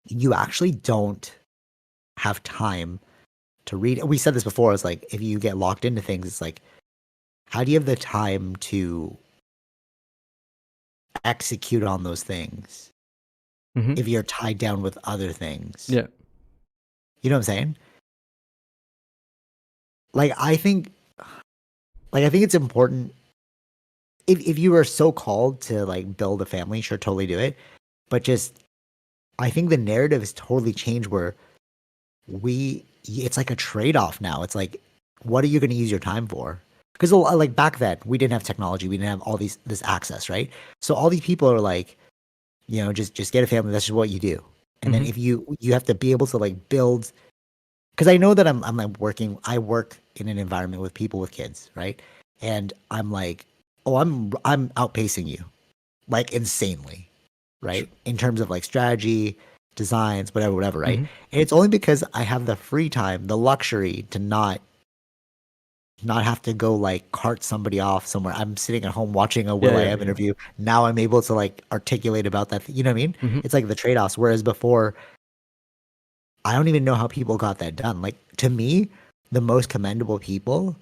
you actually don't have time to read. We said this before. It's like if you get locked into things, it's like, how do you have the time to execute on those things Mm-hmm. if you're tied down with other things? Yeah. You know what I'm saying? Like I think it's important if you are so called to like build a family, sure, totally do it. But just I think the narrative has totally changed where it's like a trade-off now. It's like, what are you going to use your time for? Because like back then we didn't have technology, we didn't have all this access, right? So all these people are like, just get a family. That's just what you do. And then Mm-hmm. if you have to be able to like build, because I know that I'm like working. I work in an environment with people with kids, right? And I'm like, oh, I'm outpacing you like insanely, right? In terms of like strategy, designs, whatever, right? Mm-hmm. And it's only because I have the free time, the luxury to not have to go like cart somebody off somewhere. I'm sitting at home watching a Yeah. Will I Yeah. Am Yeah. interview. Now I'm able to like articulate about that. You know what I mean? Mm-hmm. It's like the trade-offs. Whereas before, I don't even know how people got that done. Like to me, the most commendable people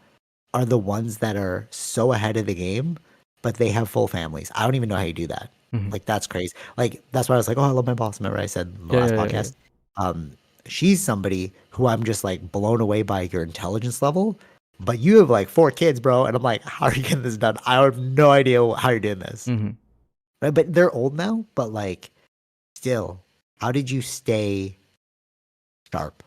are the ones that are so ahead of the game, but they have full families. I don't even know how you do that. Mm-hmm. Like that's crazy. Like that's why I was like, oh, I love my boss. Remember I said in the Yeah. last Yeah. Yeah. Yeah. podcast. Um, she's somebody who I'm just like blown away by your intelligence level. But you have like 4 kids, bro, and I'm like, how are you getting this done? I have no idea how you're doing this. Mm-hmm. Right? But they're old now. But like, still, how did you stay sharp?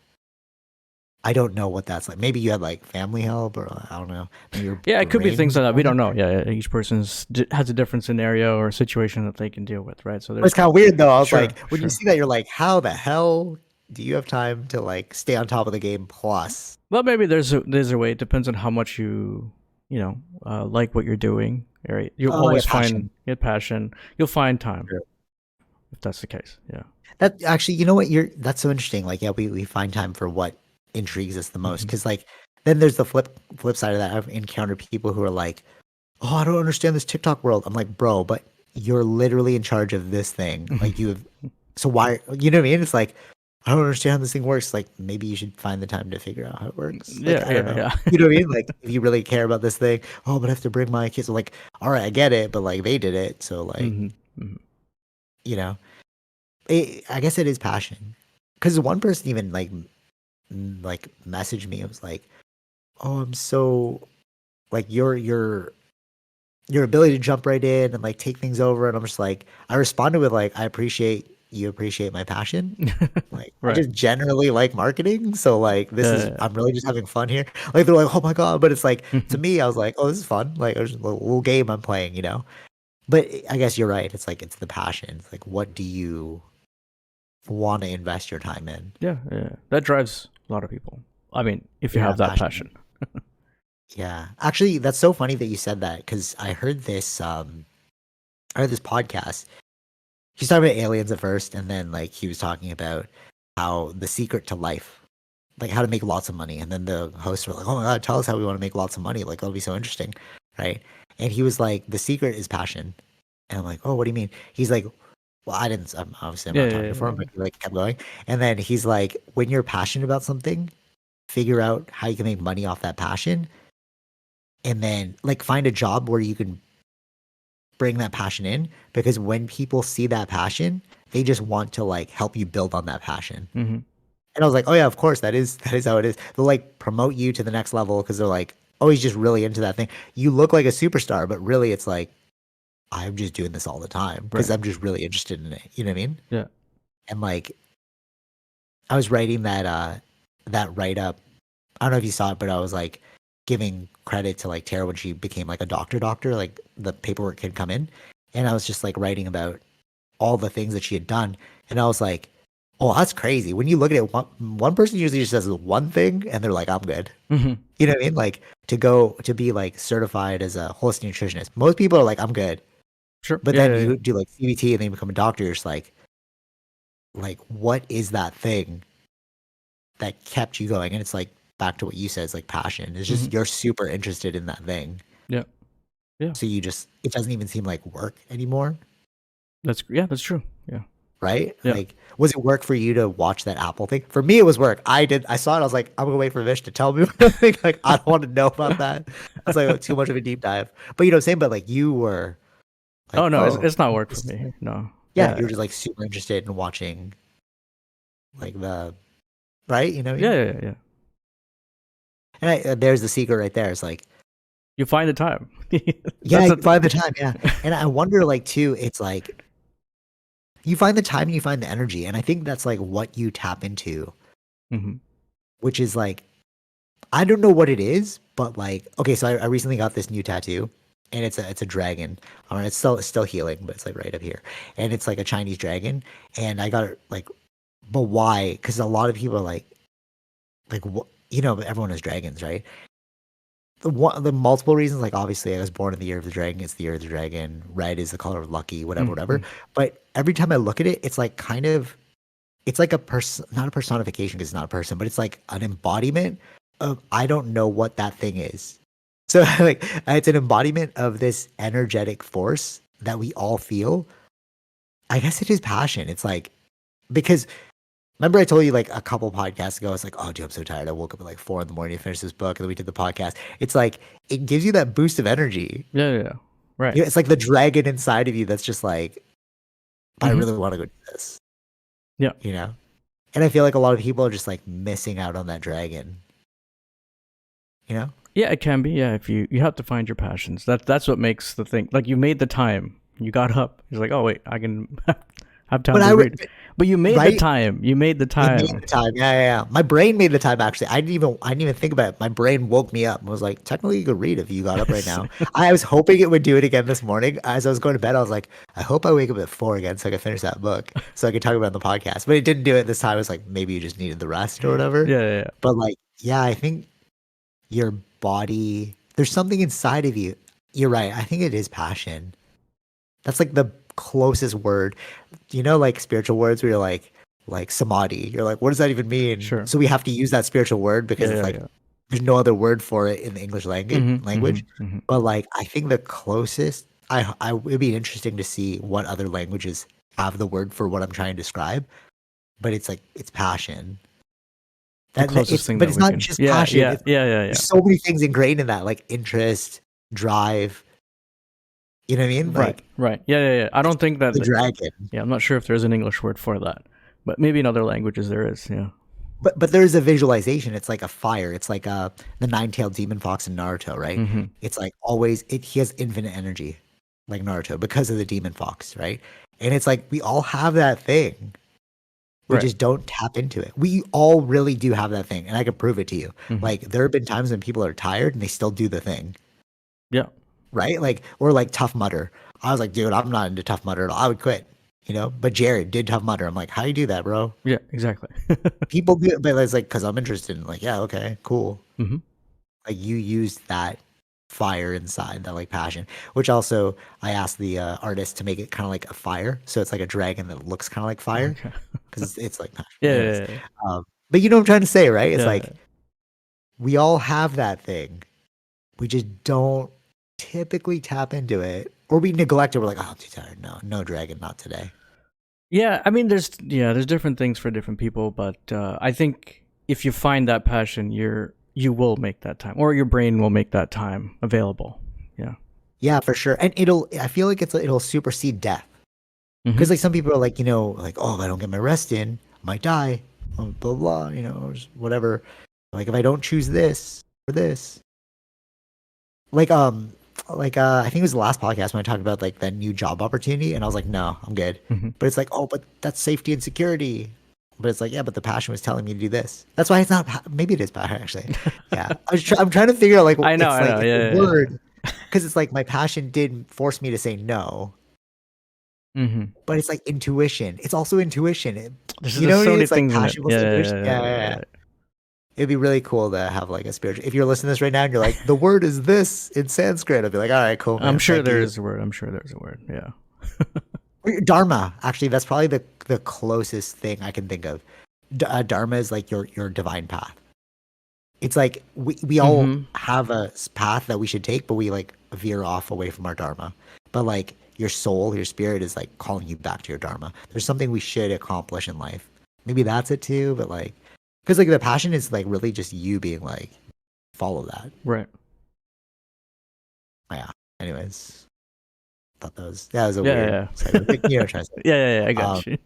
I don't know what that's like. Maybe you had like family help, or I don't know. Maybe your Yeah, it could be brain things was like that. We don't going. know. Yeah, each person's has a different scenario or situation that they can deal with, right? So It's there's kind of weird though. I was sure, like, when you sure. see that, you're like, how the hell do you have time to like stay on top of the game? Plus, Well, maybe there's a way. It depends on how much you like what you're doing. Right? You'll oh, yeah, always passion. find get passion. You'll find time True. if that's the case. Yeah. That actually, you know what? That's so interesting. Like, yeah, we find time for what intrigues us the most. Mm-hmm. Because like, then there's the flip side of that. I've encountered people who are like, oh, I don't understand this TikTok world. I'm like, bro, but you're literally in charge of this thing. Like, you have. So why? You know what I mean? It's like, I don't understand how this thing works. Like, maybe you should find the time to figure out how it works. Like, Yeah, I don't yeah, know. yeah. You know what I mean? Like, if you really care about this thing, oh, but I have to bring my kids. I'm like, all right, I get it, but like they did it, so like, Mm-hmm. Mm-hmm. you know, I guess it is passion. Because one person even like messaged me. It was like, oh, I'm so like your ability to jump right in and like take things over. And I'm just like, I responded with like, I appreciate you appreciate my passion. Like, I Right. just generally like marketing. So like, Yeah. I'm really just having fun here. Like, they're like, oh my God. But it's like, to Yeah. me, I was like, oh, this is fun. Like, there's a little game I'm playing, you know? But I guess you're right. It's like, it's the passion. It's like, what do you want to invest your time in? Yeah, yeah. That drives a lot of people. I mean, if you Yeah, have that passion. passion. Yeah. Actually, that's so funny that you said that because I heard this podcast. He's talking about aliens at first, and then like he was talking about how the secret to life, like how to make lots of money. And then the hosts were like, "Oh my God, tell us how we want to make lots of money. Like that'll be so interesting, right?" And he was like, "The secret is passion." And I'm like, "Oh, what do you mean?" He's like, "Well, I didn't. I'm Yeah, not yeah, talking for him, yeah. but he like kept going." And then he's like, "When you're passionate about something, figure out how you can make money off that passion, and then like find a job where you can bring that passion in because when people see that passion, they just want to like help you build on that passion." Mm-hmm. And I was like, "Oh yeah, of course that is how it is." They'll like promote you to the next level because they're like, "Oh, he's just really into that thing." You look like a superstar, but really it's like I'm just doing this all the time because Right. I'm just really interested in it. You know what I mean? Yeah. And like I was writing that write up. I don't know if you saw it, but I was like giving credit to like Tara when she became like a doctor, like the paperwork had come in. And I was just like writing about all the things that she had done. And I was like, oh, that's crazy. When you look at it, one person usually just does one thing and they're like, I'm good. Mm-hmm. You know what I mean? Like to be like certified as a holistic nutritionist. Most people are like, I'm good. Sure. But Yeah, then yeah, yeah. you do like CBT and then you become a doctor. You're just like, what is that thing that kept you going? And it's like back to what you said, it's like passion. It's Mm-hmm. just you're super interested in that thing. Yeah. Yeah. So it doesn't even seem like work anymore. That's true. Yeah. right? Yeah. Like, was it work for you to watch that Apple thing? For me, it was work. I saw it. I was like, I'm gonna wait for Vish to tell me what I think. Like, I don't want to know about that. That's like too much of a deep dive. But you know what I'm saying? But like, you were Oh like, no, oh, it's not work for this is me. like, No. yeah, Yeah. you were just like super interested in watching like the right. You know what I Yeah. mean? Yeah. Yeah. Yeah. And there's the secret right there. It's like, You find the time. yeah, That's you a. find the time. Yeah, and I wonder like too. It's like you find the time and you find the energy, and I think that's like what you tap into, Mhm. which is like I don't know what it is, but like, okay, so I recently got this new tattoo, and it's a dragon. It's still healing, but it's like right up here, and it's like a Chinese dragon, and I got it like, but why? Because a lot of people are like what you know, everyone has dragons, right? The multiple reasons, like obviously I was born in the year of the dragon. It's the year of the dragon. Red is the color of lucky, whatever, whatever. Mhm. But every time I look at it, it's like kind of it's like a person, not a personification because it's not a person, but it's like an embodiment of I don't know what that thing is. So like it's an embodiment of this energetic force that we all feel. I guess it is passion. It's like because remember I told you like a couple podcasts ago, it's like, oh dude, I'm so tired. I woke up at like 4 in the morning to finish this book, and then we did the podcast. It's like it gives you that boost of energy. Yeah. Yeah. Yeah. Right. You know, it's like the dragon inside of you that's just like, I Mhm. really want to go do this, Yeah. you know? And I feel like a lot of people are just like missing out on that dragon, you know? Yeah, it can be. Yeah, if you have to find your passions. That's what makes the thing. Like you made the time. You got up. It's like, oh wait, I can have time But to read. But you made the right? time. You made the It made time. the time. Yeah, yeah, yeah. My brain made the time actually. I didn't even think about it. My brain woke me up and was like, technically you could read if you got up right now. I was hoping it would do it again this morning. As I was going to bed, I was like, I hope I wake up at 4 again so I can finish that book. So I could talk about it on the podcast. But it didn't do it this time. I was like, maybe you just needed the rest or whatever. Yeah, yeah, But like, yeah, I think your body, there's something inside of you. You're right. I think it is passion. That's like the closest word. You know, like spiritual words where you're like samadhi. You're like, what does that even mean? sure. So we have to use that spiritual word Yeah, because it's yeah, like yeah. there's no other word for it in the English language Mhm, language. mhm, mhm. But like I think the closest I it'd be interesting to see what other languages have the word for what I'm trying to describe. But it's like it's passion. The That closest it's thing but that it's we not can. just Yeah, passion. yeah, It's yeah, yeah, yeah. there's so many things ingrained in that, like interest, drive. You know what I mean? Right, Like right. Yeah, yeah, yeah. I don't think that. the dragon. Yeah, I'm not sure if there's an English word for that, but maybe in other languages there is. Yeah. But there is a visualization. It's like a fire. It's like the nine-tailed demon fox in Naruto, right? Mhm. It's like always he has infinite energy, like Naruto, because of the demon fox, right? And it's like we all have that thing. We Right. just don't tap into it. We all really do have that thing, and I can prove it to you. Mhm. Like there have been times when people are tired and they still do the thing, Yeah. right? Like or like Tough Mudder. I was like, dude, I'm not into Tough Mudder at all. I would quit, you know. But Jared did Tough Mudder. I'm like, how do you do that, bro? Yeah. Exactly. People do it, but it's like because I'm interested in like, yeah, okay, cool. Mhm. Like you used that fire inside, that like passion. Which also I asked the artist to make it kind of like a fire, so it's like a dragon that looks kind of like fire Okay. because it's like passion. Yeah, Anyways, yeah, yeah, but you know what I'm trying to say, right? It's yeah. like Yeah. we all have that thing. We just don't typically tap into it, or we neglect it. We're like, oh, I'm too tired. No, no dragon, not today. Yeah, I mean, there's different things for different people, but I think if you find that passion, you will make that time, or your brain will make that time available. Yeah. Yeah, for sure. And I feel like it'll supersede death. Hmm. Because like some people are like, you know, like, oh, if I don't get my rest in, I might die. Blah blah, blah, you know, or just whatever. Like if I don't choose this or this. Like I think it was the last podcast when I talked about like that new job opportunity and I was like, no, I'm good. Hmm. But it's like, oh, but that's safety and security. But it's like, yeah, but the passion was telling me to do this. That's why it's not maybe it is passion actually. Yeah. I'm trying to figure out like I know. it's Yeah, a yeah, word because it's like my passion did force me to say no. yeah. Hmm. But it's like intuition. It's also intuition. You There's know what I so mean? many It's like things in it. passion plus Yeah, yeah, intuition. yeah, Yeah, yeah, yeah, yeah, yeah. yeah. It'd be really cool to have like a spiritual. If you're listening to this right now and you're like, the word is this in Sanskrit, I'd be like, all right, cool, I'm man. sure Thank there you. is a word. I'm sure there's a word. Yeah. Dharma, actually, that's probably the closest thing I can think of. Dharma is like your divine path. It's like we all Hmm. have a path that we should take, but we like veer off away from our dharma. But like your soul, your spirit is like calling you back to your dharma. There's something we should accomplish in life. Maybe that's it too, but like, because like the passion is like really just you being like, follow that. Right. Yeah. Anyways, thought that was a Yeah, weird yeah, segue. But, you know, what I'm trying to say. yeah, yeah, yeah. I Um, got you.